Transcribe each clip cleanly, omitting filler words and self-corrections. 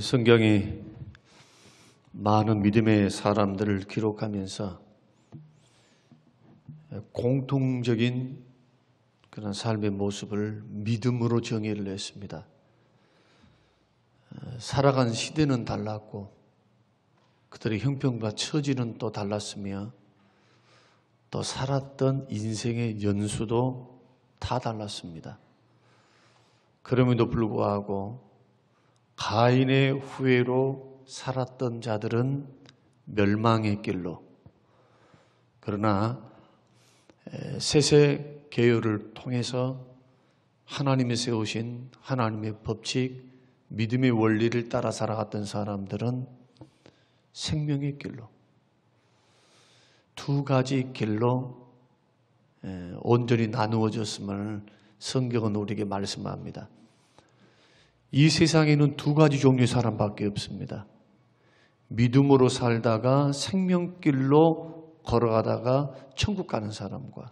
성경이 많은 믿음의 사람들을 기록하면서 공통적인 그런 삶의 모습을 믿음으로 정의를 했습니다. 살아간 시대는 달랐고 그들의 형편과 처지는 또 달랐으며 또 살았던 인생의 연수도 다 달랐습니다. 그럼에도 불구하고 가인의 후예로 살았던 자들은 멸망의 길로, 그러나 셋의 계율을 통해서 하나님이 세우신 하나님의 법칙, 믿음의 원리를 따라 살아갔던 사람들은 생명의 길로, 두 가지 길로 온전히 나누어졌음을 성경은 우리에게 말씀합니다. 이 세상에는 두 가지 종류의 사람밖에 없습니다. 믿음으로 살다가 생명길로 걸어가다가 천국 가는 사람과,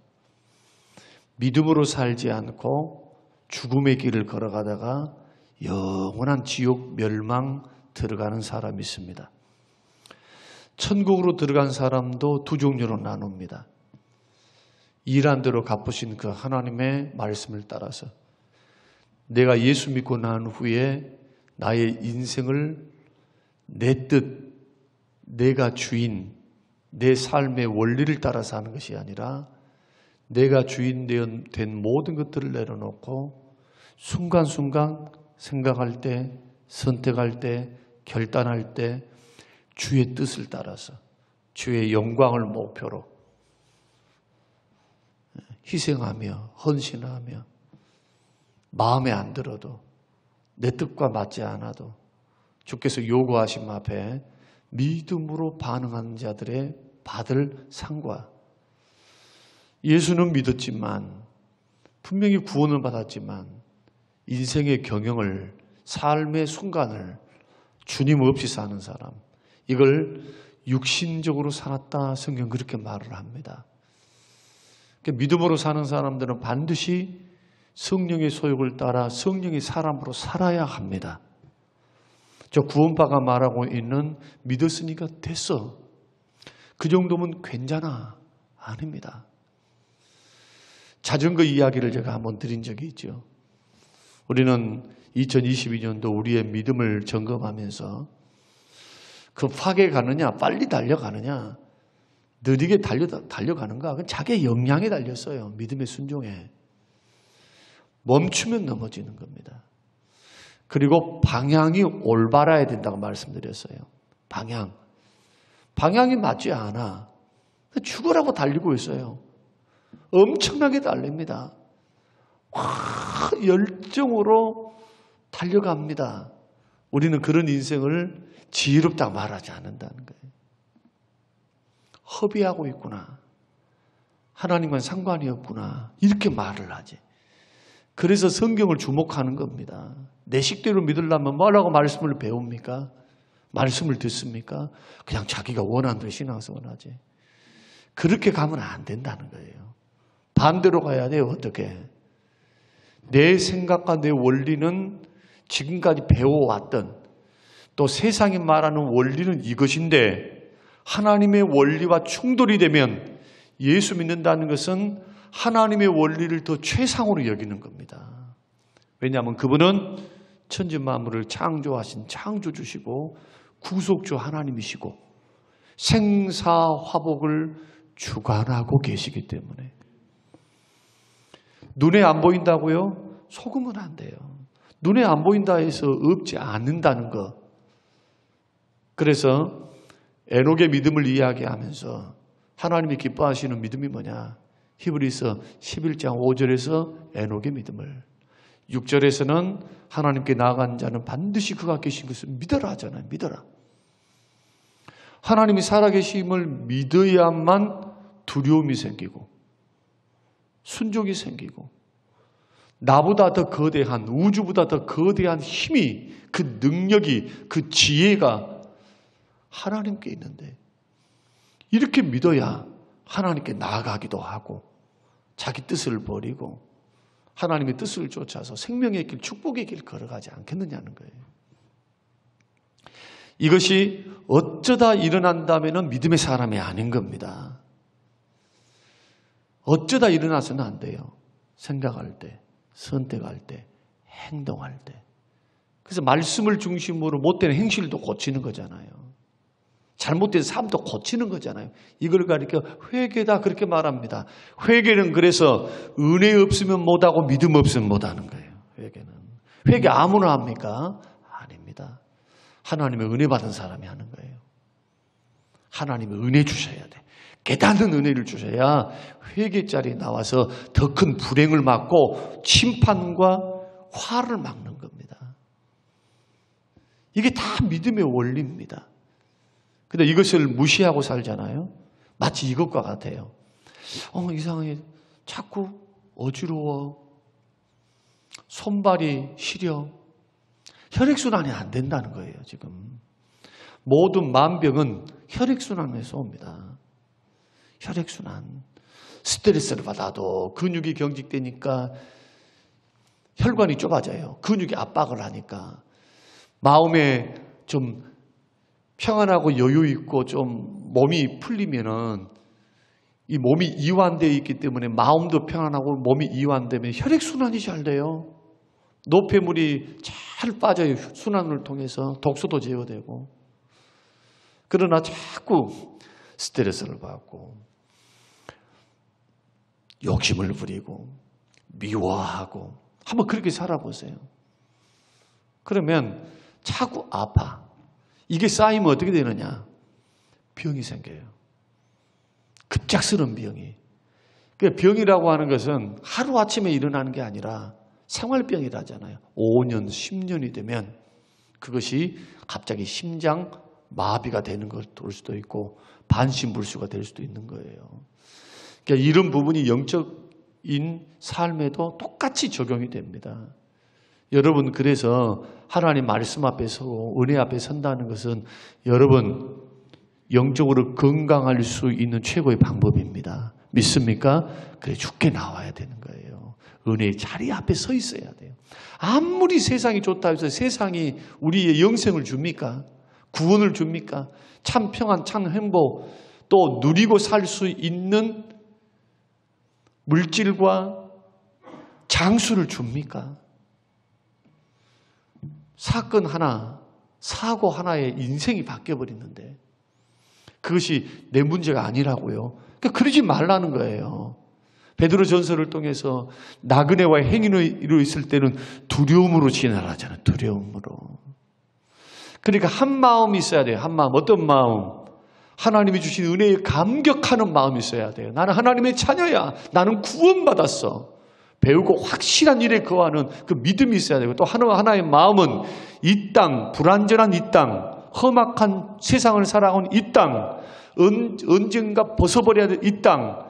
믿음으로 살지 않고 죽음의 길을 걸어가다가 영원한 지옥 멸망 들어가는 사람이 있습니다. 천국으로 들어간 사람도 두 종류로 나눕니다. 일한 대로 갚으신 그 하나님의 말씀을 따라서 내가 예수 믿고 난 후에 나의 인생을 내 뜻, 내가 주인, 내 삶의 원리를 따라 사는 것이 아니라 내가 주인 된 모든 것들을 내려놓고 순간순간 생각할 때, 선택할 때, 결단할 때 주의 뜻을 따라서 주의 영광을 목표로 희생하며 헌신하며 마음에 안 들어도 내 뜻과 맞지 않아도 주께서 요구하심 앞에 믿음으로 반응하는 자들의 받을 상과, 예수는 믿었지만 분명히 구원을 받았지만 인생의 경영을, 삶의 순간을 주님 없이 사는 사람, 이걸 육신적으로 살았다, 성경 그렇게 말을 합니다. 믿음으로 사는 사람들은 반드시 성령의 소욕을 따라 성령의 사람으로 살아야 합니다. 저 구원파가 말하고 있는 믿었으니까 됐어, 그 정도면 괜찮아, 아닙니다. 자전거 이야기를 제가 한번 드린 적이 있죠. 우리는 2022년도 우리의 믿음을 점검하면서 급하게 가느냐, 빨리 달려가느냐, 느리게 달려가는가, 그건 자기의 역량에 달렸어요. 믿음의 순종에. 멈추면 넘어지는 겁니다. 그리고 방향이 올바라야 된다고 말씀드렸어요. 방향이 맞지 않아 죽으라고 달리고 있어요. 엄청나게 달립니다. 열정으로 달려갑니다. 우리는 그런 인생을 지혜롭다고 말하지 않는다는 거예요. 허비하고 있구나, 하나님과는 상관이 없구나, 이렇게 말을 하지. 그래서 성경을 주목하는 겁니다. 내 식대로 믿으려면 뭐라고 말씀을 배웁니까? 말씀을 듣습니까? 그냥 자기가 원하는 대로 신앙생활을 하지. 그렇게 가면 안 된다는 거예요. 반대로 가야 돼요. 어떻게? 내 생각과 내 원리는 지금까지 배워왔던, 또 세상이 말하는 원리는 이것인데 하나님의 원리와 충돌이 되면 예수 믿는다는 것은 하나님의 원리를 더 최상으로 여기는 겁니다. 왜냐하면 그분은 천지 만물을 창조하신 창조주시고 구속주 하나님이시고 생사화복을 주관하고 계시기 때문에. 눈에 안 보인다고요? 속으면 안 돼요. 눈에 안 보인다 해서 없지 않는다는 것. 그래서 에녹의 믿음을 이야기하면서 하나님이 기뻐하시는 믿음이 뭐냐? 히브리서 11장 5절에서 에녹의 믿음을, 6절에서는 하나님께 나아간 자는 반드시 그가 계신 것을 믿어라 하잖아요. 믿어라. 하나님이 살아계심을 믿어야만 두려움이 생기고 순종이 생기고 나보다 더 거대한, 우주보다 더 거대한 힘이, 그 능력이, 그 지혜가 하나님께 있는데, 이렇게 믿어야 하나님께 나아가기도 하고 자기 뜻을 버리고 하나님의 뜻을 쫓아서 생명의 길, 축복의 길 걸어가지 않겠느냐는 거예요. 이것이 어쩌다 일어난다면 믿음의 사람이 아닌 겁니다. 어쩌다 일어나서는 안 돼요. 생각할 때, 선택할 때, 행동할 때. 그래서 말씀을 중심으로 못된 행실도 고치는 거잖아요. 잘못된 삶도 고치는 거잖아요. 이걸 가리켜 회개다 그렇게 말합니다. 회개는 그래서 은혜 없으면 못하고 믿음 없으면 못하는 거예요. 회개는. 회개 아무나 합니까? 아닙니다. 하나님의 은혜 받은 사람이 하는 거예요. 하나님의 은혜 주셔야 돼. 깨닫는 은혜를 주셔야 회개 자리에 나와서 더 큰 불행을 막고 심판과 화를 막는 겁니다. 이게 다 믿음의 원리입니다. 근데 이것을 무시하고 살잖아요. 마치 이것과 같아요. 이상해. 자꾸 어지러워. 손발이 시려. 혈액순환이 안 된다는 거예요, 지금. 모든 만병은 혈액순환에서 옵니다. 혈액순환. 스트레스를 받아도 근육이 경직되니까 혈관이 좁아져요. 근육이 압박을 하니까. 마음에 좀 평안하고 여유 있고 좀 몸이 풀리면은 이 몸이 이완되어 있기 때문에 마음도 평안하고 몸이 이완되면 혈액순환이 잘 돼요. 노폐물이 잘 빠져요. 순환을 통해서 독소도 제어되고. 그러나 자꾸 스트레스를 받고 욕심을 부리고 미워하고 한번 그렇게 살아보세요. 그러면 자꾸 아파. 이게 쌓이면 어떻게 되느냐? 병이 생겨요. 급작스러운 병이. 그러니까 병이라고 하는 것은 하루아침에 일어나는 게 아니라 생활병이라잖아요. 5년, 10년이 되면 그것이 갑자기 심장 마비가 되는 걸 볼 수도 있고 반신불수가 될 수도 있는 거예요. 그러니까 이런 부분이 영적인 삶에도 똑같이 적용이 됩니다. 여러분, 그래서 하나님 말씀 앞에 서고 은혜 앞에 선다는 것은 여러분 영적으로 건강할 수 있는 최고의 방법입니다. 믿습니까? 그래 죽게 나와야 되는 거예요. 은혜의 자리 앞에 서 있어야 돼요. 아무리 세상이 좋다 해서 세상이 우리의 영생을 줍니까? 구원을 줍니까? 참 평안, 참 행복, 또 누리고 살 수 있는 물질과 장수를 줍니까? 사건 하나, 사고 하나에 인생이 바뀌어버리는데 그것이 내 문제가 아니라고요. 그러니까 그러지 말라는 거예요. 베드로 전서를 통해서 나그네와 행인으로 있을 때는 두려움으로 지나가잖아요. 두려움으로. 그러니까 한 마음이 있어야 돼요. 한 마음. 어떤 마음? 하나님이 주신 은혜에 감격하는 마음이 있어야 돼요. 나는 하나님의 자녀야. 나는 구원받았어. 배우고 확실한 일에 거하는 그 믿음이 있어야 되고, 또 하나의 마음은 이 땅, 불완전한 이 땅, 험악한 세상을 살아온 이 땅, 언젠가 벗어버려야 될 이 땅,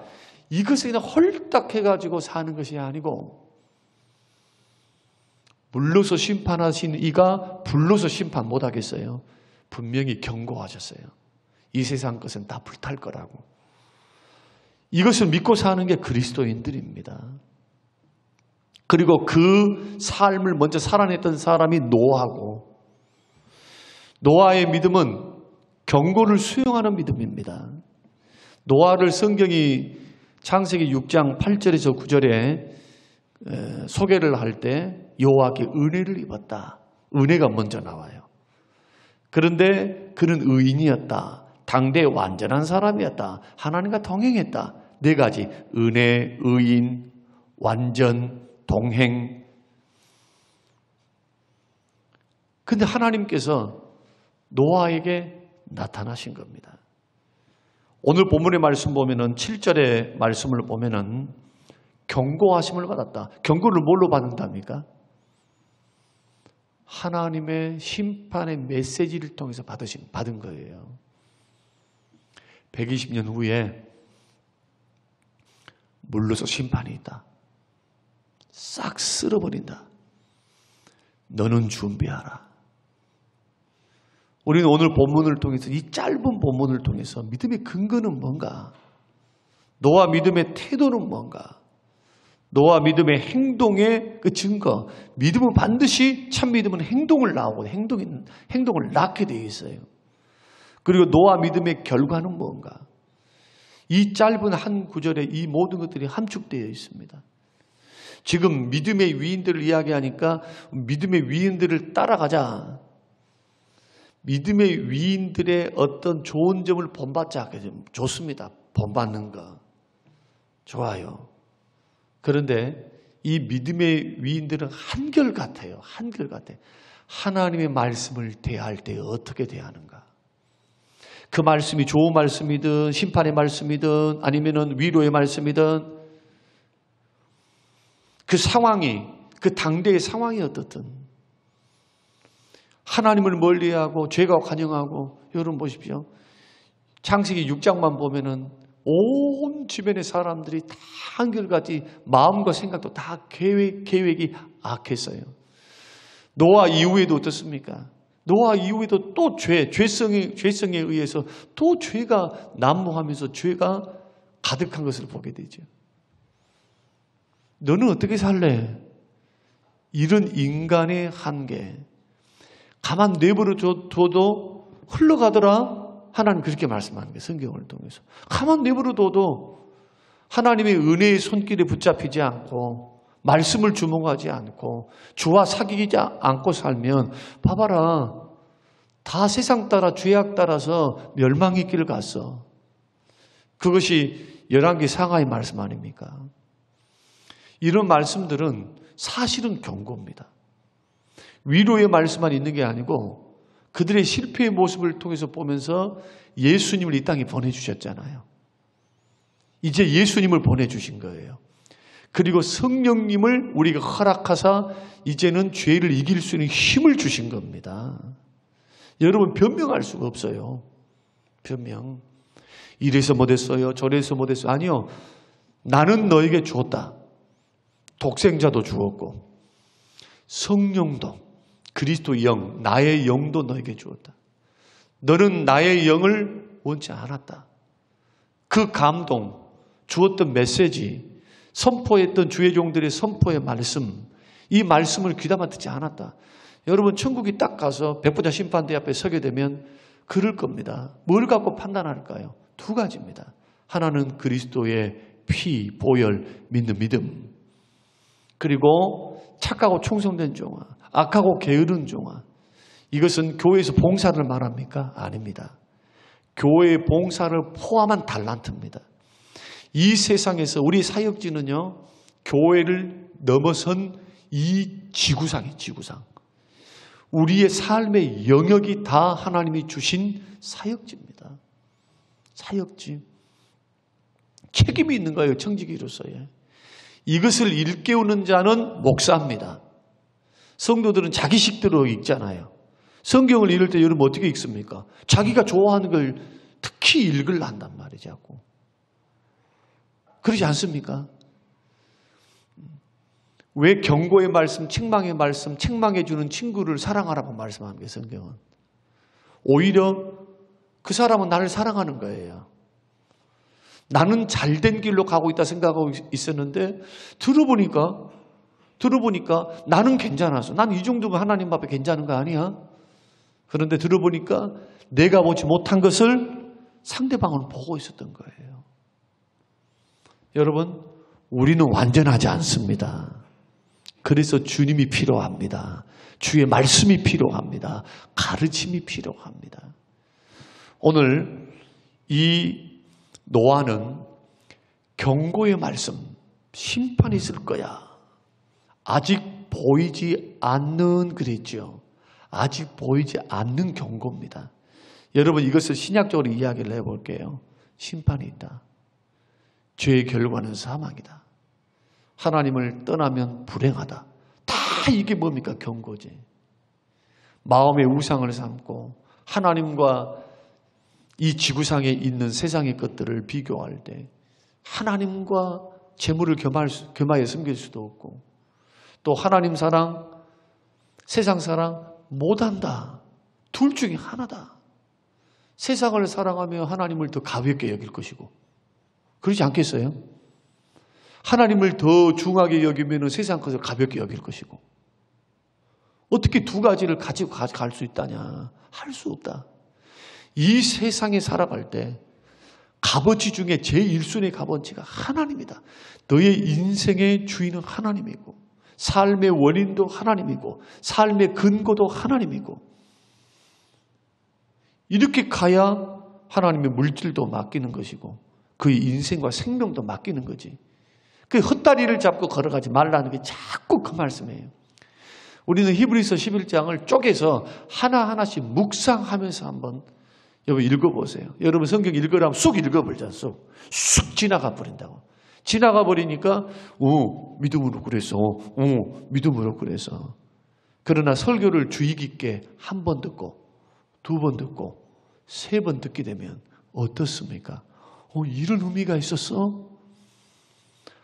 이것에 그냥 홀딱해가지고 사는 것이 아니고, 물러서 심판하신 이가 불러서 심판 못하겠어요? 분명히 경고하셨어요. 이 세상 것은 다 불탈 거라고. 이것을 믿고 사는 게 그리스도인들입니다. 그리고 그 삶을 먼저 살아냈던 사람이 노아고, 노아의 믿음은 경고를 수용하는 믿음입니다. 노아를 성경이 창세기 6장 8절에서 9절에 소개를 할 때 여호와께 은혜를 입었다. 은혜가 먼저 나와요. 그런데 그는 의인이었다. 당대 완전한 사람이었다. 하나님과 동행했다. 네 가지. 은혜, 의인, 완전, 동행. 근데 하나님께서 노아에게 나타나신 겁니다. 오늘 본문의 말씀 보면은 7절의 말씀을 보면은 경고하심을 받았다. 경고를 뭘로 받는답니까? 하나님의 심판의 메시지를 통해서 받은 거예요. 120년 후에 물러서 심판이 있다. 싹 쓸어버린다. 너는 준비하라. 우리는 오늘 본문을 통해서, 이 짧은 본문을 통해서 믿음의 근거는 뭔가? 노아 믿음의 태도는 뭔가? 노아 믿음의 행동의 그 증거. 믿음은 반드시 참 믿음은 행동을 나오고 행동을 낳게 되어 있어요. 그리고 노아 믿음의 결과는 뭔가? 이 짧은 한 구절에 이 모든 것들이 함축되어 있습니다. 지금 믿음의 위인들을 이야기하니까 믿음의 위인들을 따라가자. 믿음의 위인들의 어떤 좋은 점을 본받자. 좋습니다. 본받는 거. 좋아요. 그런데 이 믿음의 위인들은 한결같아요. 한결같아요. 하나님의 말씀을 대할 때 어떻게 대하는가. 그 말씀이 좋은 말씀이든 심판의 말씀이든 아니면은 위로의 말씀이든 그 상황이 그 당대의 상황이 어떻든 하나님을 멀리하고 죄가 관영하고 여러분 보십시오. 창세기 6장만 보면은 온 주변의 사람들이 다 한결같이 마음과 생각도 다 계획이 악했어요. 노아 이후에도 어떻습니까? 노아 이후에도 또 죄성에 의해서 또 죄가 난무하면서 죄가 가득한 것을 보게 되죠. 너는 어떻게 살래? 이런 인간의 한계. 가만 내버려 둬도 흘러가더라. 하나님 그렇게 말씀하는 거예요. 성경을 통해서. 가만 내버려 둬도 하나님의 은혜의 손길에 붙잡히지 않고 말씀을 주목하지 않고 주와 사귀지 않고 살면 봐봐라. 다 세상 따라 죄악 따라서 멸망의 길을 갔어. 그것이 열왕기 상하의 말씀 아닙니까? 이런 말씀들은 사실은 경고입니다. 위로의 말씀만 있는 게 아니고 그들의 실패의 모습을 통해서 보면서 예수님을 이 땅에 보내주셨잖아요. 이제 예수님을 보내주신 거예요. 그리고 성령님을 우리가 허락하사 이제는 죄를 이길 수 있는 힘을 주신 겁니다. 여러분 변명할 수가 없어요. 변명. 이래서 못했어요. 저래서 못했어요. 아니요. 나는 너에게 주었다. 독생자도 주었고 성령도 그리스도 영, 나의 영도 너에게 주었다. 너는 나의 영을 원치 않았다. 그 감동, 주었던 메시지, 선포했던 주의 종들의 선포의 말씀, 이 말씀을 귀담아 듣지 않았다. 여러분 천국이 딱 가서 백보자 심판대 앞에 서게 되면 그럴 겁니다. 뭘 갖고 판단할까요? 두 가지입니다. 하나는 그리스도의 피, 보혈, 믿는 믿음. 그리고 착하고 충성된 종아, 악하고 게으른 종아. 이것은 교회에서 봉사를 말합니까? 아닙니다. 교회의 봉사를 포함한 달란트입니다. 이 세상에서 우리 사역지는요, 교회를 넘어선 이 지구상이에요, 지구상. 우리의 삶의 영역이 다 하나님이 주신 사역지입니다. 사역지. 책임이 있는 거예요, 청지기로서의. 이것을 일깨우는 자는 목사입니다. 성도들은 자기 식대로 읽잖아요. 성경을 읽을 때 여러분 어떻게 읽습니까? 자기가 좋아하는 걸 특히 읽으려 한단 말이죠. 자꾸. 그러지 않습니까? 왜 경고의 말씀, 책망의 말씀, 책망해주는 친구를 사랑하라고 말씀하는 게 성경은. 오히려 그 사람은 나를 사랑하는 거예요. 나는 잘된 길로 가고 있다 생각하고 있었는데 들어보니까 나는 괜찮았어. 난 이 정도면 하나님 앞에 괜찮은 거 아니야? 그런데 들어보니까 내가 보지 못한 것을 상대방은 보고 있었던 거예요. 여러분, 우리는 완전하지 않습니다. 그래서 주님이 필요합니다. 주의 말씀이 필요합니다. 가르침이 필요합니다. 오늘 이 노아는 경고의 말씀, 심판이 있을 거야. 아직 보이지 않는 그랬죠. 아직 보이지 않는 경고입니다. 여러분 이것을 신약적으로 이야기를 해볼게요. 심판이 있다. 죄의 결과는 사망이다. 하나님을 떠나면 불행하다. 다 이게 뭡니까? 경고지. 마음의 우상을 삼고 하나님과 이 지구상에 있는 세상의 것들을 비교할 때 하나님과 재물을 겸하여 섬길 수도 없고 또 하나님 사랑, 세상 사랑 못한다. 둘 중에 하나다. 세상을 사랑하며 하나님을 더 가볍게 여길 것이고 그러지 않겠어요? 하나님을 더 중하게 여기면 세상 것을 가볍게 여길 것이고 어떻게 두 가지를 가지고 갈 수 있다냐? 할 수 없다. 이 세상에 살아갈 때 값어치 중에 제1순위 값어치가 하나님이다. 너의 인생의 주인은 하나님이고 삶의 원인도 하나님이고 삶의 근거도 하나님이고 이렇게 가야 하나님의 물질도 맡기는 것이고 그의 인생과 생명도 맡기는 거지. 그 헛다리를 잡고 걸어가지 말라는 게 자꾸 그 말씀이에요. 우리는 히브리서 11장을 쪼개서 하나하나씩 묵상하면서 한번 여러분 읽어보세요. 여러분 성경 읽으라면 쑥 읽어버리자. 쑥 지나가 버린다고. 지나가 버리니까 믿음으로 그래서 믿음으로 그래서. 그러나 설교를 주의 깊게 한 번 듣고 두 번 듣고 세 번 듣게 되면 어떻습니까? 이런 의미가 있었어?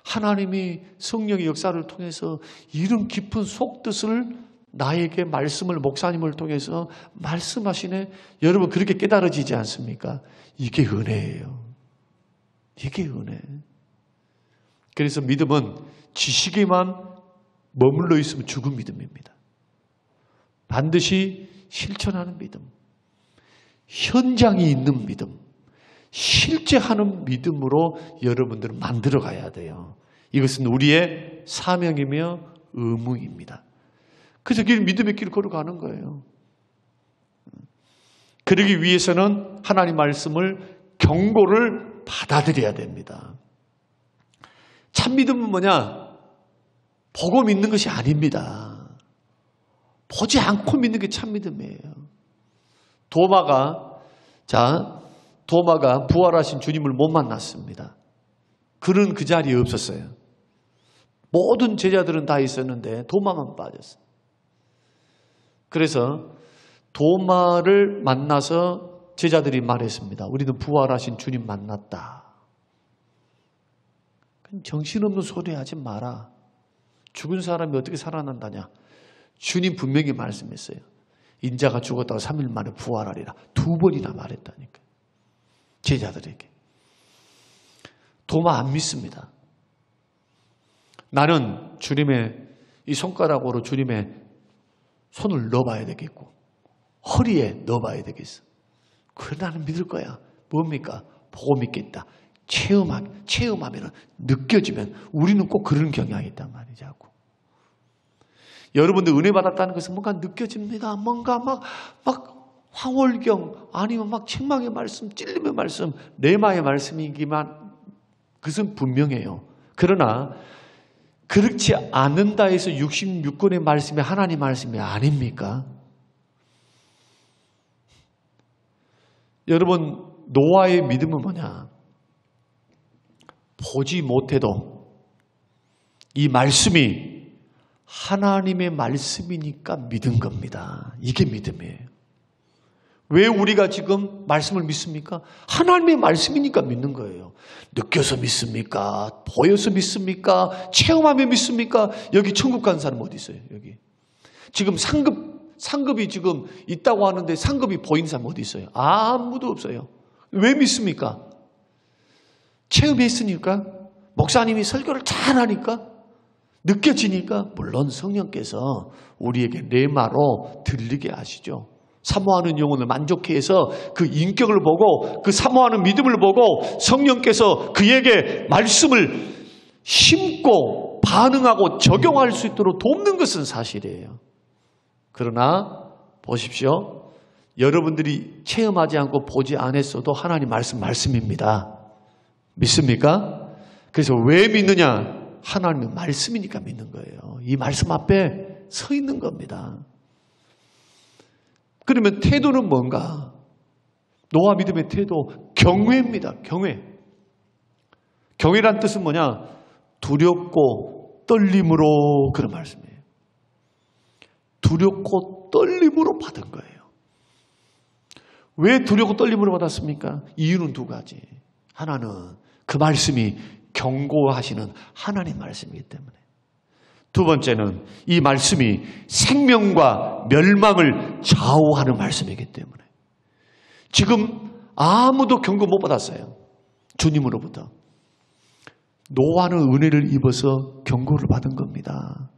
하나님이 성령의 역사를 통해서 이런 깊은 속뜻을 나에게 말씀을 목사님을 통해서 말씀하시네. 여러분 그렇게 깨달아지지 않습니까? 이게 은혜예요. 이게 은혜. 그래서 믿음은 지식에만 머물러 있으면 죽은 믿음입니다. 반드시 실천하는 믿음, 현장이 있는 믿음, 실제 하는 믿음으로 여러분들은 만들어 가야 돼요. 이것은 우리의 사명이며 의무입니다. 그래서 믿음의 길을 걸어가는 거예요. 그러기 위해서는 하나님 말씀을 경고를 받아들여야 됩니다. 참 믿음은 뭐냐? 보고 믿는 것이 아닙니다. 보지 않고 믿는 게 참 믿음이에요. 도마가 부활하신 주님을 못 만났습니다. 그는 그 자리에 없었어요. 모든 제자들은 다 있었는데 도마만 빠졌어요. 그래서 도마를 만나서 제자들이 말했습니다. 우리는 부활하신 주님 만났다. 정신없는 소리 하지 마라. 죽은 사람이 어떻게 살아난다냐. 주님 분명히 말씀했어요. 인자가 죽었다가 3일 만에 부활하리라. 2번이나 말했다니까. 제자들에게. 도마 안 믿습니다. 나는 주님의 이 손가락으로 주님의 손을 넣어봐야 되겠고 허리에 넣어봐야 되겠어. 그래 나는 믿을 거야. 뭡니까? 보고 믿겠다. 체험하면 느껴지면 우리는 꼭 그런 경향이 있단 말이죠. 여러분들 은혜 받았다는 것은 뭔가 느껴집니다. 뭔가 막 황홀경 아니면 막 책망의 말씀, 찔림의 말씀, 레마의 말씀이기만 그것은 분명해요. 그러나 그렇지 않는다 해서 66권의 말씀이 하나님 말씀이 아닙니까? 여러분 노아의 믿음은 뭐냐? 보지 못해도 이 말씀이 하나님의 말씀이니까 믿은 겁니다. 이게 믿음이에요. 왜 우리가 지금 말씀을 믿습니까? 하나님의 말씀이니까 믿는 거예요. 느껴서 믿습니까? 보여서 믿습니까? 체험하며 믿습니까? 여기 천국 간 사람 어디 있어요? 여기. 지금 상급이 지금 있다고 하는데 상급이 보이는 사람 어디 있어요? 아무도 없어요. 왜 믿습니까? 체험했으니까? 목사님이 설교를 잘하니까? 느껴지니까? 물론 성령께서 우리에게 레마로 들리게 하시죠. 사모하는 영혼을 만족해 해서 그 인격을 보고 그 사모하는 믿음을 보고 성령께서 그에게 말씀을 심고 반응하고 적용할 수 있도록 돕는 것은 사실이에요. 그러나 보십시오. 여러분들이 체험하지 않고 보지 않았어도 하나님 말씀입니다. 믿습니까? 그래서 왜 믿느냐? 하나님의 말씀이니까 믿는 거예요. 이 말씀 앞에 서 있는 겁니다. 그러면 태도는 뭔가? 노아 믿음의 태도, 경외입니다. 경외란 뜻은 뭐냐? 두렵고 떨림으로 그런 말씀이에요. 두렵고 떨림으로 받은 거예요. 왜 두렵고 떨림으로 받았습니까? 이유는 두 가지. 하나는 그 말씀이 경고하시는 하나님 말씀이기 때문에. 두 번째는 이 말씀이 생명과 멸망을 좌우하는 말씀이기 때문에. 지금 아무도 경고 못 받았어요. 주님으로부터. 노아는 은혜를 입어서 경고를 받은 겁니다.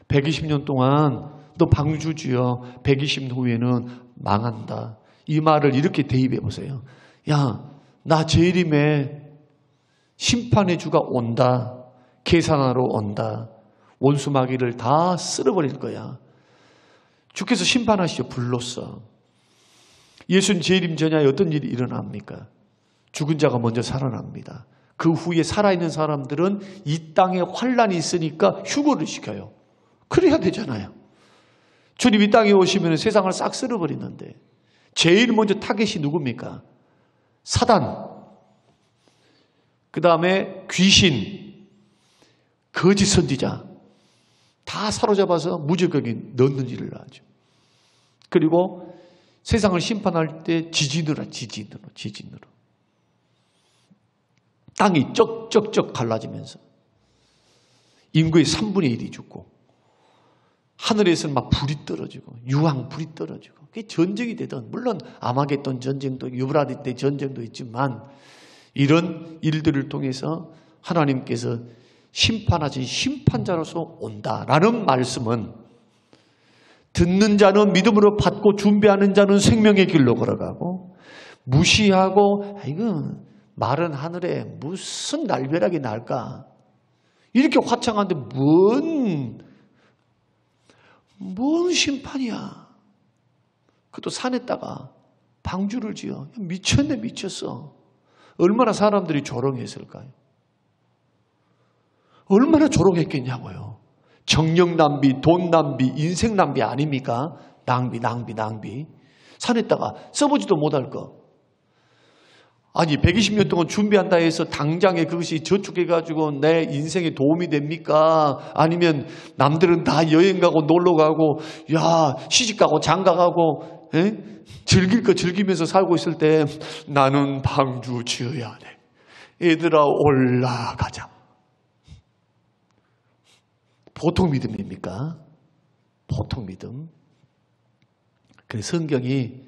120년 동안 너 방주지어 120년 후에는 망한다. 이 말을 이렇게 대입해 보세요. 야, 나 재림에 심판의 주가 온다. 계산하러 온다. 원수 마귀를 다 쓸어버릴 거야. 주께서 심판하시죠. 불로써. 예수님 재림 전야에 어떤 일이 일어납니까? 죽은 자가 먼저 살아납니다. 그 후에 살아있는 사람들은 이 땅에 환란이 있으니까 휴거를 시켜요. 그래야 되잖아요. 주님 이 땅에 오시면 세상을 싹 쓸어버리는데 제일 먼저 타겟이 누굽니까? 사단, 그 다음에 귀신, 거짓 선지자 다 사로잡아서 무지하게 넣는 일을 하죠. 그리고 세상을 심판할 때 지진으로. 땅이 쩍쩍쩍 갈라지면서 인구의 3분의 1이 죽고 하늘에서는 막 불이 떨어지고 유황 불이 떨어지고 그게 전쟁이 되던, 물론 아마겟돈 전쟁도 유브라데 때 전쟁도 있지만 이런 일들을 통해서 하나님께서 심판하신 심판자로서 온다라는 말씀은 듣는 자는 믿음으로 받고 준비하는 자는 생명의 길로 걸어가고 무시하고 이거 마른 하늘에 무슨 날벼락이 날까? 이렇게 화창한데 뭔 심판이야? 그것도 산에다가 방주를 지어. 미쳤네, 미쳤어. 얼마나 사람들이 조롱했을까요? 얼마나 조롱했겠냐고요. 정력 낭비, 돈 낭비, 인생 낭비 아닙니까? 낭비. 산에다가 써보지도 못할 거. 아니 120년 동안 준비한다 해서 당장에 그것이 저축해가지고 내 인생에 도움이 됩니까? 아니면 남들은 다 여행 가고 놀러 가고 야 시집 가고 장가 가고 즐길 거 즐기면서 살고 있을 때 나는 방주 지어야 돼. 얘들아 올라가자. 보통 믿음입니까? 보통 믿음. 그래서 성경이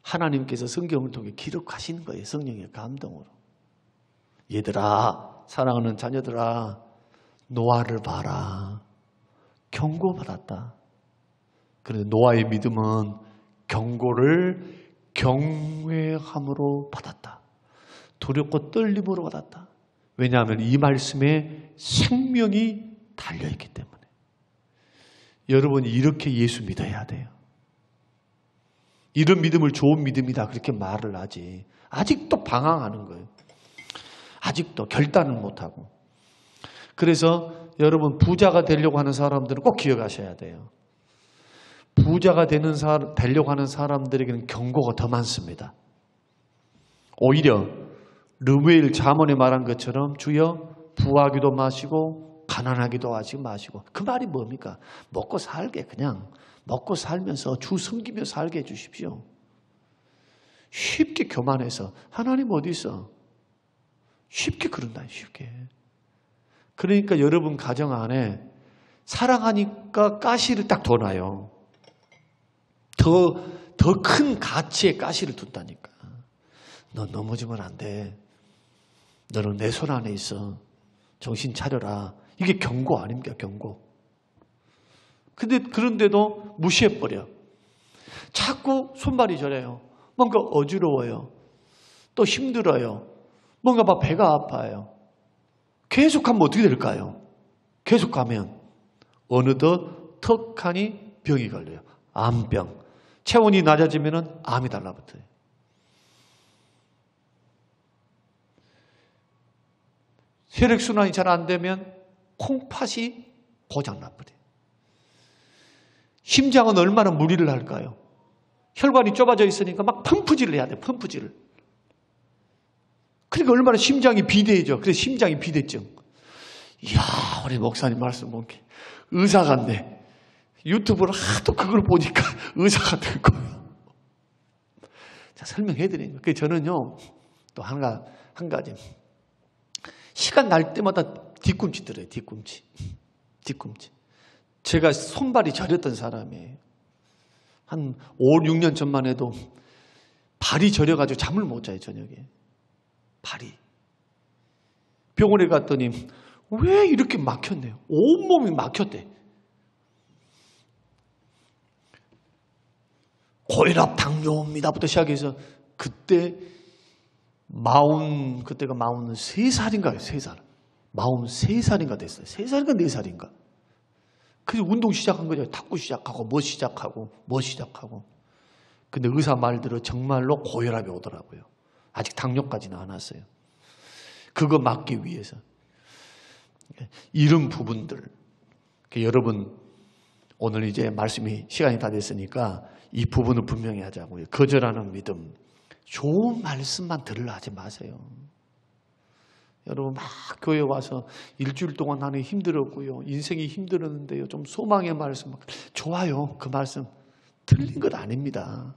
하나님께서 성경을 통해 기록하신 거예요. 성령의 감동으로. 얘들아, 사랑하는 자녀들아, 노아를 봐라. 경고받았다. 그런데 노아의 믿음은 경고를 경외함으로 받았다. 두렵고 떨림으로 받았다. 왜냐하면 이 말씀에 생명이 달려있기 때문에. 여러분이 이렇게 예수 믿어야 돼요. 이런 믿음을 좋은 믿음이다 그렇게 말을 하지. 아직도 방황하는 거예요. 아직도 결단을 못하고. 그래서 여러분 부자가 되려고 하는 사람들은 꼭 기억하셔야 돼요. 부자가 되려고 하는 사람들에게는 경고가 더 많습니다. 오히려 르무엘 잠언에 말한 것처럼 주여 부하기도 마시고 가난하기도 하지 마시고. 그 말이 뭡니까? 먹고 살게 그냥. 먹고 살면서 주 섬기며 살게 해주십시오. 쉽게 교만해서 하나님 어디 있어? 쉽게 그런다. 쉽게. 그러니까 여러분 가정 안에 사랑하니까 가시를 딱 둬놔요. 더 큰 가치의 가시를 둔다니까. 너 넘어지면 안 돼. 너는 내 손 안에 있어. 정신 차려라. 이게 경고 아닙니까? 경고. 근데 그런데도 무시해버려. 자꾸 손발이 저려요. 뭔가 어지러워요. 또 힘들어요. 뭔가 막 배가 아파요. 계속하면 어떻게 될까요? 계속하면 어느덧 턱하니 병이 걸려요. 암병. 체온이 낮아지면 암이 달라붙어요. 혈액순환이 잘 안 되면 콩팥이 고장나버려요. 심장은 얼마나 무리를 할까요? 혈관이 좁아져 있으니까 막 펌프질을 해야 돼. 펌프질을. 그러니까 얼마나 심장이 비대해져. 그래서 심장이 비대증. 이야, 우리 목사님 말씀 보니까 의사 같네. 유튜브를 하도 그걸 보니까 의사가 될 거예요. 자, 설명해드리는 거예요. 그래서 저는요, 또 한 가지. 시간 날 때마다 뒤꿈치 들어요. 뒤꿈치. 제가 손발이 저렸던 사람이에요. 한 5, 6년 전만 해도 발이 저려가지고 잠을 못 자요, 저녁에. 발이. 병원에 갔더니 왜 이렇게 막혔네요. 온몸이 막혔대. 고혈압, 당뇨입니다부터 시작해서 그때가 43살인가요? 3살. 43살인가 됐어요. 3살인가 4살인가. 그래서 운동 시작한 거죠. 탁구 시작하고 뭐 시작하고. 근데 의사 말대로 정말로 고혈압이 오더라고요. 아직 당뇨까지는 안 왔어요. 그거 막기 위해서. 이런 부분들. 여러분 오늘 이제 말씀이 시간이 다 됐으니까 이 부분을 분명히 하자고요. 거절하는 믿음. 좋은 말씀만 들으려 하지 마세요. 여러분 막 교회 와서 일주일 동안 나는 힘들었고요. 인생이 힘들었는데요. 좀 소망의 말씀. 좋아요. 그 말씀 틀린 것 아닙니다.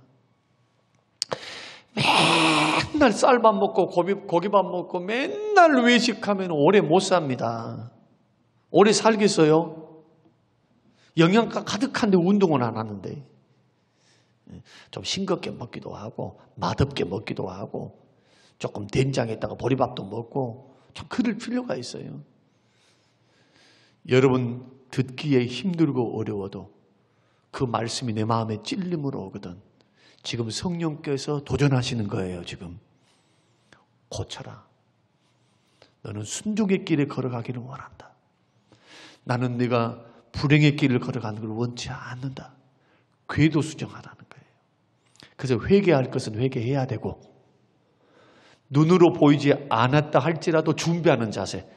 맨날 쌀밥 먹고 고기밥 먹고 맨날 외식하면 오래 못 삽니다. 오래 살겠어요? 영양가 가득한데 운동은 안 하는데. 좀 싱겁게 먹기도 하고 맛없게 먹기도 하고 조금 된장에다가 보리밥도 먹고 좀 그럴 필요가 있어요. 여러분 듣기에 힘들고 어려워도 그 말씀이 내 마음에 찔림으로 오거든. 지금 성령께서 도전하시는 거예요. 지금 고쳐라. 너는 순종의 길에 걸어가기를 원한다. 나는 네가 불행의 길을 걸어가는 걸 원치 않는다. 궤도 수정하라는 거예요. 그래서 회개할 것은 회개해야 되고 눈으로 보이지 않았다 할지라도 준비하는 자세.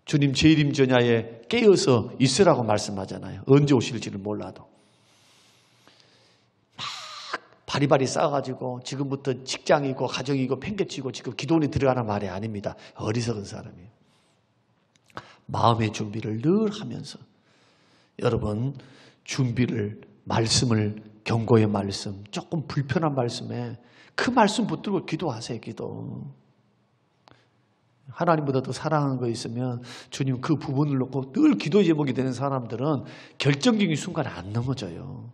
주님 재림 전야에 깨어서 있으라고 말씀하잖아요. 언제 오실지를 몰라도. 막 바리바리 싸가지고 지금부터 직장이고 가정이고 팽개치고 지금 기도원에 들어가는 말이 아닙니다. 어리석은 사람이에요. 마음의 준비를 늘 하면서 여러분 준비를 말씀을 경고의 말씀 조금 불편한 말씀에 그 말씀 붙들고 기도하세요. 기도. 하나님보다 더 사랑하는 거 있으면 주님 그 부분을 놓고 늘 기도 제목이 되는 사람들은 결정적인 순간에 안 넘어져요.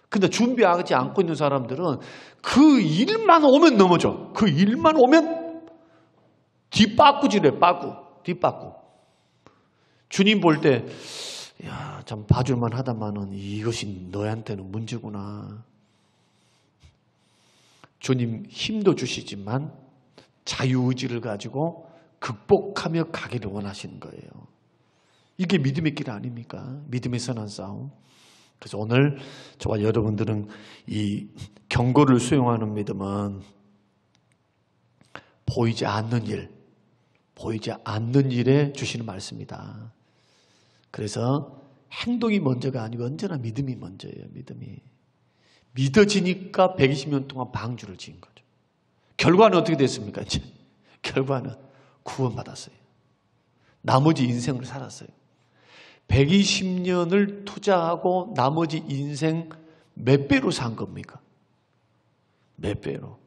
근데 준비하지 않고 있는 사람들은 그 일만 오면 넘어져. 그 일만 오면 뒷바꾸질해. 뒷바꾸. 주님 볼 때 야, 참 봐줄만 하다마는 이것이 너한테는 문제구나. 주님 힘도 주시지만 자유의지를 가지고 극복하며 가기를 원하시는 거예요. 이게 믿음의 길 아닙니까? 믿음의 선한 싸움. 그래서 오늘 저와 여러분들은 이 경고를 수용하는 믿음은 보이지 않는 일에 주시는 말씀이다. 그래서 행동이 먼저가 아니고 언제나 믿음이 먼저예요. 믿음이. 믿어지니까 120년 동안 방주를 지은 거죠. 결과는 어떻게 됐습니까? 이제 결과는 구원받았어요. 나머지 인생을 살았어요. 120년을 투자하고 나머지 인생 몇 배로 산 겁니까? 몇 배로.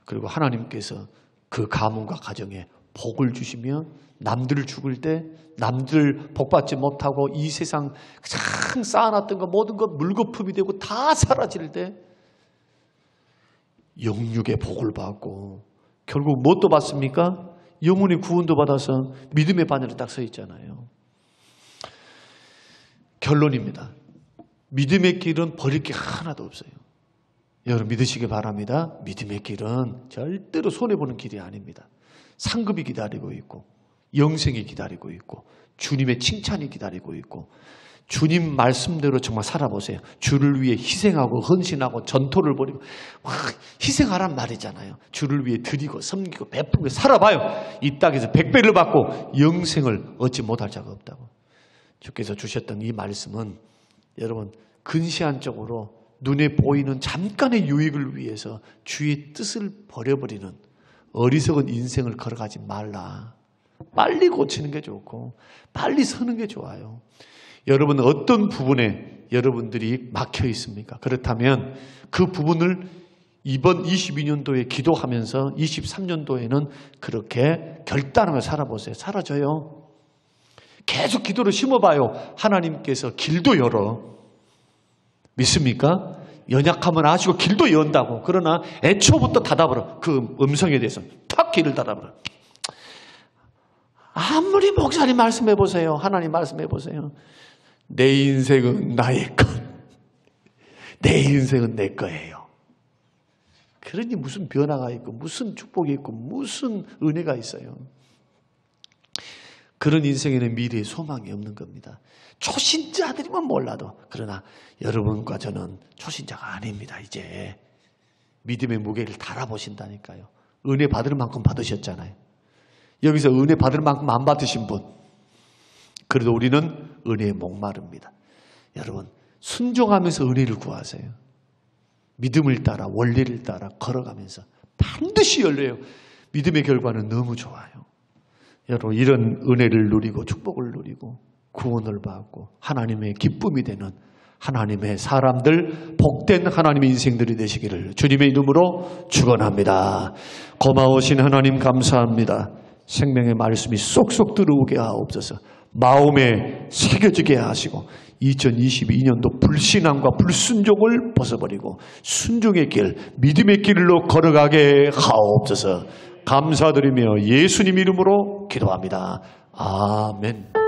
그리고 하나님께서 그 가문과 가정에 복을 주시며 남들 죽을 때 남들 복받지 못하고 이 세상 참 쌓아놨던 거 모든 것 물거품이 되고 다 사라질 때 영육의 복을 받고 결국 무엇도 받습니까? 영혼의 구원도 받아서 믿음의 바늘에 딱 서 있잖아요. 결론입니다. 믿음의 길은 버릴 게 하나도 없어요. 여러분 믿으시기 바랍니다. 믿음의 길은 절대로 손해보는 길이 아닙니다. 상급이 기다리고 있고 영생이 기다리고 있고 주님의 칭찬이 기다리고 있고 주님 말씀대로 정말 살아보세요. 주를 위해 희생하고 헌신하고 전토를 벌이고 막 희생하란 말이잖아요. 주를 위해 드리고 섬기고 베풀고 살아봐요. 이 땅에서 100배를 받고 영생을 얻지 못할 자가 없다고. 주께서 주셨던 이 말씀은 여러분 근시안적으로 눈에 보이는 잠깐의 유익을 위해서 주의 뜻을 버려버리는 어리석은 인생을 걸어가지 말라. 빨리 고치는 게 좋고 빨리 서는 게 좋아요. 여러분 어떤 부분에 여러분들이 막혀 있습니까? 그렇다면 그 부분을 이번 22년도에 기도하면서 23년도에는 그렇게 결단하며 살아보세요. 사라져요. 계속 기도를 심어봐요. 하나님께서 길도 열어. 믿습니까? 연약하면 아시고 길도 연다고. 그러나 애초부터 닫아버려. 그 음성에 대해서 탁 길을 닫아버려. 아무리 목사님 말씀해 보세요. 하나님 말씀해 보세요. 내 인생은 나의 것. 내 인생은 내 거예요. 그러니 무슨 변화가 있고 무슨 축복이 있고 무슨 은혜가 있어요. 그런 인생에는 미래의 소망이 없는 겁니다. 초신자들이면 몰라도 그러나 여러분과 저는 초신자가 아닙니다. 이제 믿음의 무게를 달아보신다니까요. 은혜 받을 만큼 받으셨잖아요. 여기서 은혜 받을 만큼 안 받으신 분, 그래도 우리는 은혜에 목마릅니다. 여러분, 순종하면서 은혜를 구하세요. 믿음을 따라 원리를 따라 걸어가면서 반드시 열려요. 믿음의 결과는 너무 좋아요. 여러분, 이런 은혜를 누리고 축복을 누리고 구원을 받고 하나님의 기쁨이 되는 하나님의 사람들, 복된 하나님의 인생들이 되시기를 주님의 이름으로 축원합니다. 고마우신 하나님 감사합니다. 생명의 말씀이 쏙쏙 들어오게 하옵소서. 마음에 새겨지게 하시고 2022년도 불신앙과 불순종을 벗어버리고 순종의 길, 믿음의 길로 걸어가게 하옵소서. 감사드리며 예수님 이름으로 기도합니다. 아멘.